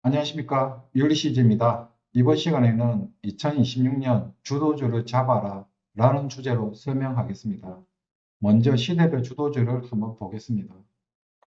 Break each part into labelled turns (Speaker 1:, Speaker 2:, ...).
Speaker 1: 안녕하십니까. 율리시즈입니다. 이번 시간에는 2026년 주도주를 잡아라 라는 주제로 설명하겠습니다. 먼저 시대별 주도주를 한번 보겠습니다.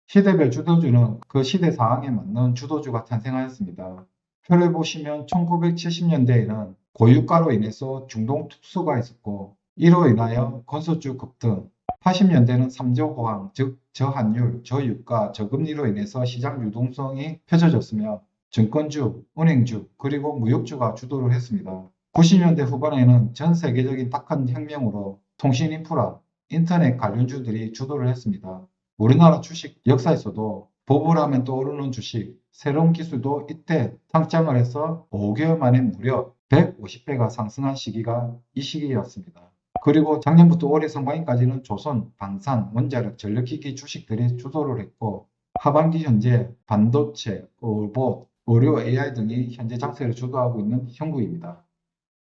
Speaker 1: 시대별 주도주는 그 시대 상황에 맞는 주도주가 탄생하였습니다. 표를 보시면 1970년대에는 고유가로 인해서 중동 특수가 있었고 이로 인하여 건설주 급등, 80년대는 삼저호황, 즉 저환율, 저유가, 저금리로 인해서 시장 유동성이 펼쳐졌으며 증권주, 은행주, 그리고 무역주가 주도를 했습니다. 90년대 후반에는 전 세계적인 닷컴 혁명으로 통신 인프라, 인터넷 관련주들이 주도를 했습니다. 우리나라 주식 역사에서도 보불하면 떠오르는 주식, 새로운 기술도 이때 상장을 해서 5개월 만에 무려 150배가 상승한 시기가 이 시기였습니다. 그리고 작년부터 올해 상반기까지는 조선, 방산, 원자력, 전력기기 주식들이 주도를 했고 하반기 현재 반도체, 로봇, 의료 AI 등이 현재 장세를 주도하고 있는 형국입니다.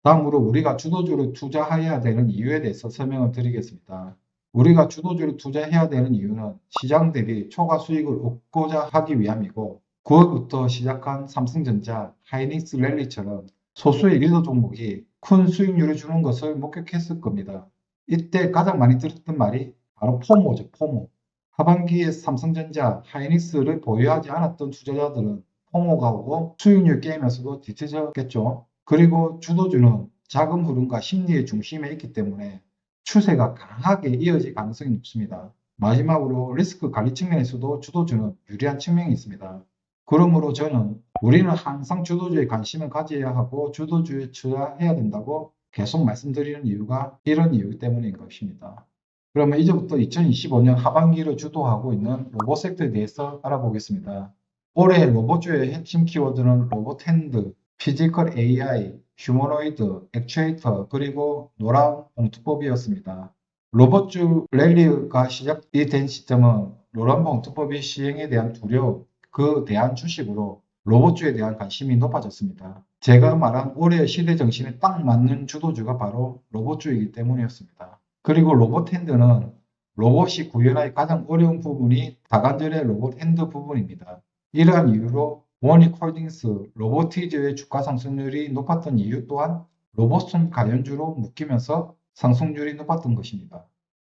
Speaker 1: 다음으로 우리가 주도주를 투자해야 되는 이유에 대해서 설명을 드리겠습니다. 우리가 주도주를 투자해야 되는 이유는 시장 대비 초과 수익을 얻고자 하기 위함이고 9월부터 시작한 삼성전자, 하이닉스 랠리처럼 소수의 리더 종목이 큰 수익률을 주는 것을 목격했을 겁니다. 이때 가장 많이 들었던 말이 바로 포모죠, 포모. 하반기에 삼성전자, 하이닉스를 보유하지 않았던 투자자들은 포모가 오고 수익률 게임에서도 뒤처졌겠죠. 그리고 주도주는 자금 흐름과 심리의 중심에 있기 때문에 추세가 강하게 이어질 가능성이 높습니다. 마지막으로 리스크 관리 측면에서도 주도주는 유리한 측면이 있습니다. 그러므로 저는 우리는 항상 주도주에 관심을 가져야 하고 주도주에 투자해야 된다고 계속 말씀드리는 이유가 이런 이유 때문인 것입니다. 그러면 이제부터 2025년 하반기를 주도하고 있는 로봇 섹터에 대해서 알아보겠습니다. 올해 로봇주의 핵심 키워드는 로봇 핸드, 피지컬 AI, 휴머노이드, 액추에이터, 그리고 노란 봉투법이었습니다. 로봇주 랠리가 시작이 된 시점은 노란 봉투법이 시행에 대한 두려움, 그 대한 주식으로 로봇주에 대한 관심이 높아졌습니다. 제가 말한 올해의 시대 정신에 딱 맞는 주도주가 바로 로봇주이기 때문이었습니다. 그리고 로봇 핸드는 로봇이 구현하기 가장 어려운 부분이 다관절의 로봇 핸드 부분입니다. 이러한 이유로 워닉홀딩스, 로보티즈의 주가 상승률이 높았던 이유 또한 로봇손 관련주로 묶이면서 상승률이 높았던 것입니다.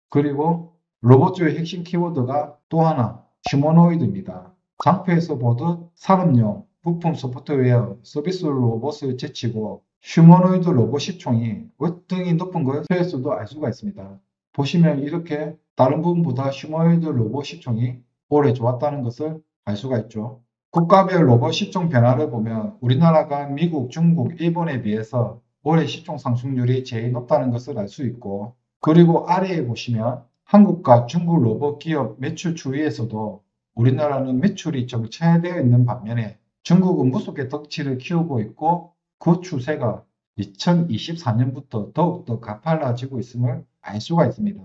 Speaker 1: 그리고 로봇주의 핵심 키워드가 또 하나 휴머노이드입니다. 장표에서 보듯 산업용, 부품 소프트웨어, 서비스 로봇을 제치고 휴머노이드 로봇 시총이 월등히 높은 걸 표에서도 알 수가 있습니다. 보시면 이렇게 다른 부분보다 휴머노이드 로봇 시총이 올해 좋았다는 것을 알 수가 있죠. 국가별 로봇 시총 변화를 보면 우리나라가 미국, 중국, 일본에 비해서 올해 시총 상승률이 제일 높다는 것을 알 수 있고, 그리고 아래에 보시면 한국과 중국 로봇 기업 매출 추이에서도 우리나라는 매출이 정체되어 있는 반면에 중국은 무섭게 덕치를 키우고 있고 그 추세가 2024년부터 더욱더 가팔라지고 있음을 알 수가 있습니다.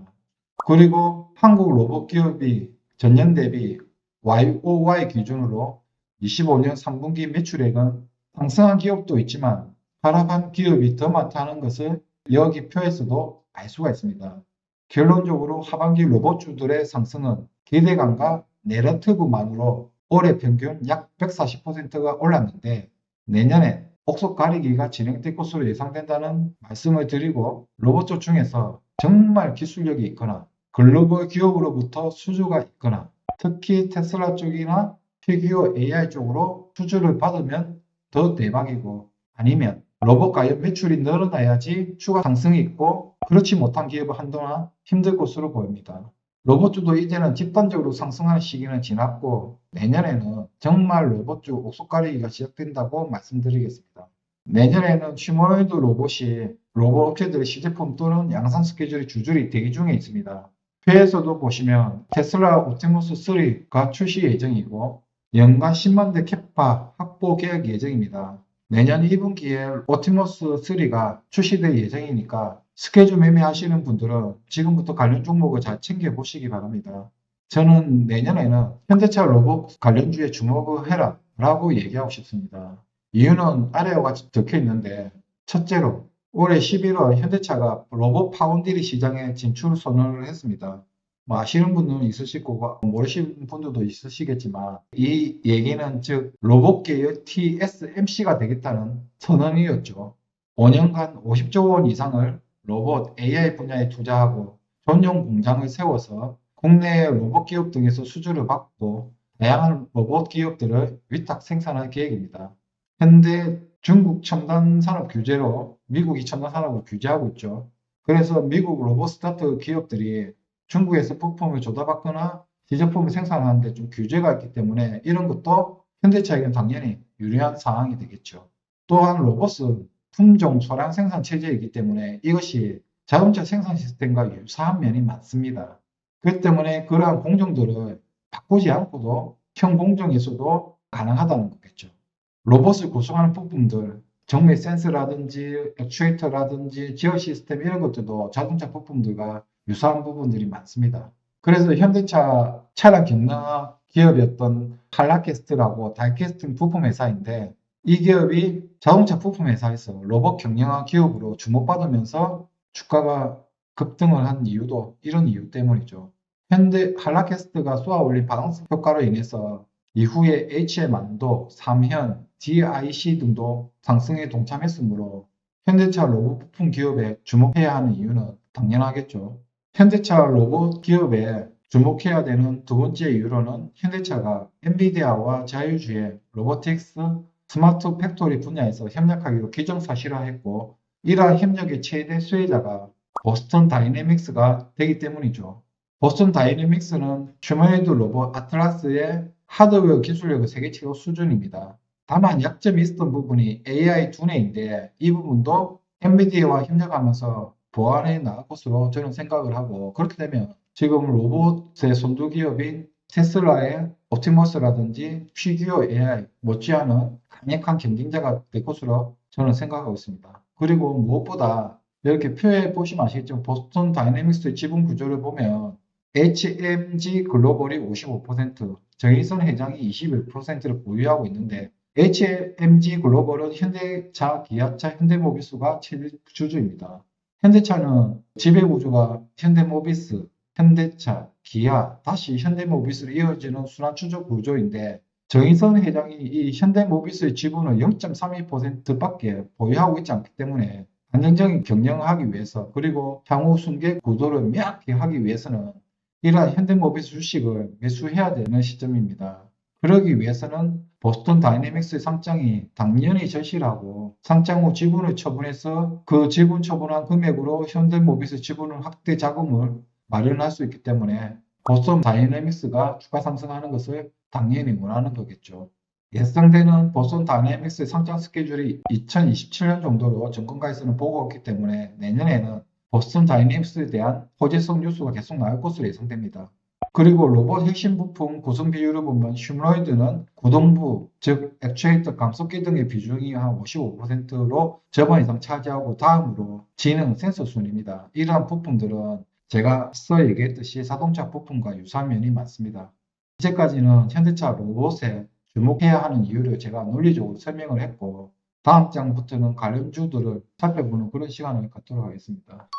Speaker 1: 그리고 한국 로봇 기업이 전년 대비 YOY 기준으로 25년 3분기 매출액은 상승한 기업도 있지만 하락한 기업이 더 많다는 것을 여기 표에서도 알 수가 있습니다. 결론적으로 하반기 로봇주들의 상승은 기대감과 내러티브만으로 올해 평균 약 140%가 올랐는데 내년에 옥석 가리기가 진행될 것으로 예상된다는 말씀을 드리고 로봇주 중에서 정말 기술력이 있거나 글로벌 기업으로부터 수주가 있거나 특히 테슬라 쪽이나 피규어 AI 쪽으로 수주를 받으면 더 대박이고 아니면 로봇 관련 매출이 늘어나야지 추가 상승이 있고 그렇지 못한 기업은 한동안 힘들 것으로 보입니다. 로봇주도 이제는 집단적으로 상승하는 시기는 지났고 내년에는 정말 로봇주 옥석가리기가 시작된다고 말씀드리겠습니다. 내년에는 휴머노이드 로봇이 로봇 업체들의 시제품 또는 양산 스케줄이 줄줄이 대기 중에 있습니다. 표에서도 보시면 테슬라 옵티머스 3가 출시 예정이고 연간 10만 대 캐파 확보 계획 예정입니다. 내년 2분기에 옵티머스 3가 출시될 예정이니까 스케줄 매매하시는 분들은 지금부터 관련 종목을 잘 챙겨보시기 바랍니다. 저는 내년에는 현대차 로봇 관련주에 주목을 해라 라고 얘기하고 싶습니다. 이유는 아래와 같이 적혀 있는데 첫째로 올해 11월 현대차가 로봇 파운드리 시장에 진출 선언을 했습니다. 뭐 아시는 분은 있으실 거고 모르시는 분들도 있으시겠지만 이 얘기는 즉 로봇계의 TSMC가 되겠다는 선언이었죠. 5년간 50조 원 이상을 로봇 AI 분야에 투자하고 전용 공장을 세워서 국내 로봇 기업 등에서 수주를 받고 다양한 로봇 기업들을 위탁 생산할 계획입니다. 현재 중국 첨단 산업 규제로 미국이 첨단 산업을 규제하고 있죠. 그래서 미국 로봇 스타트 기업들이 중국에서 부품을 조달받거나 시제품을 생산하는데 좀 규제가 있기 때문에 이런 것도 현대차에게는 당연히 유리한 상황이 되겠죠. 또한 로봇은 품종 소량 생산 체제이기 때문에 이것이 자동차 생산 시스템과 유사한 면이 많습니다. 그렇기 때문에 그러한 공정들을 바꾸지 않고도 현 공정에서도 가능하다는 거겠죠. 로봇을 구성하는 부품들, 정밀 센서라든지 액추에이터라든지 제어 시스템 이런 것들도 자동차 부품들과 유사한 부분들이 많습니다. 그래서 현대차 차량 경영 기업이었던 칼라캐스트라고 다이캐스팅 부품 회사인데 이 기업이 자동차 부품 회사에서 로봇 경영화 기업으로 주목받으면서 주가가 급등을 한 이유도 이런 이유 때문이죠. 현대 칼라캐스트가 쏘아올린 반응성 효과로 인해서 이후에 HM안도, 삼현, DIC 등도 상승에 동참했으므로 현대차 로봇 부품 기업에 주목해야 하는 이유는 당연하겠죠. 현대차 로봇 기업에 주목해야 되는 두 번째 이유로는 현대차가 엔비디아와 자율주행, 로보틱스, 스마트 팩토리 분야에서 협력하기로 기정사실화했고 이러한 협력의 최대 수혜자가 보스턴 다이내믹스가 되기 때문이죠. 보스턴 다이내믹스는 휴머노이드 로봇 아틀라스의 하드웨어 기술력의 세계 최고 수준입니다. 다만 약점이 있었던 부분이 AI 두뇌인데 이 부분도 엔비디아와 협력하면서 보완해 나갈 것으로 저는 생각을 하고 그렇게 되면 지금 로봇의 선두 기업인 테슬라의 옵티머스라든지 피규어 AI 못지않은 강력한 경쟁자가 될 것으로 저는 생각하고 있습니다. 그리고 무엇보다 이렇게 표에 보시면 아시겠지만 보스턴 다이내믹스의 지분 구조를 보면 HMG 글로벌이 55%, 정의선 회장이 21%를 보유하고 있는데 HMG 글로벌은 현대차, 기아차, 현대모비스가 최대 주주입니다. 현대차는 지배구조가 현대모비스, 현대차, 기아, 다시 현대모비스로 이어지는 순환추적 구조인데 정의선 회장이 이 현대모비스의 지분을 0.32%밖에 보유하고 있지 않기 때문에 안정적인 경영을 하기 위해서 그리고 향후 승계 구도를 명확히 하기 위해서는 이러한 현대모비스 주식을 매수해야 되는 시점입니다. 그러기 위해서는 보스턴 다이내믹스의 상장이 당연히 절실하고 상장 후 지분을 처분해서 그 지분 처분한 금액으로 현대모비스 지분을 확대 자금을 마련할 수 있기 때문에 보스턴 다이내믹스가 주가 상승하는 것을 당연히 원하는 거겠죠. 예상되는 보스턴 다이내믹스의 상장 스케줄이 2027년 정도로 정권가에서는 보고 있기 때문에 내년에는 보스턴 다이내믹스에 대한 호재성 뉴스가 계속 나올 것으로 예상됩니다. 그리고 로봇 핵심 부품 구성 비율을 보면 휴머노이드는 구동부, 즉 액추에이터, 감속기 등의 비중이 한 55%로 절반 이상 차지하고 다음으로 지능, 센서 순입니다. 이러한 부품들은 제가 앞서 얘기했듯이 자동차 부품과 유사한 면이 많습니다. 이제까지는 현대차 로봇에 주목해야 하는 이유를 제가 논리적으로 설명을 했고 다음 장부터는 관련주들을 살펴보는 그런 시간을 갖도록 하겠습니다.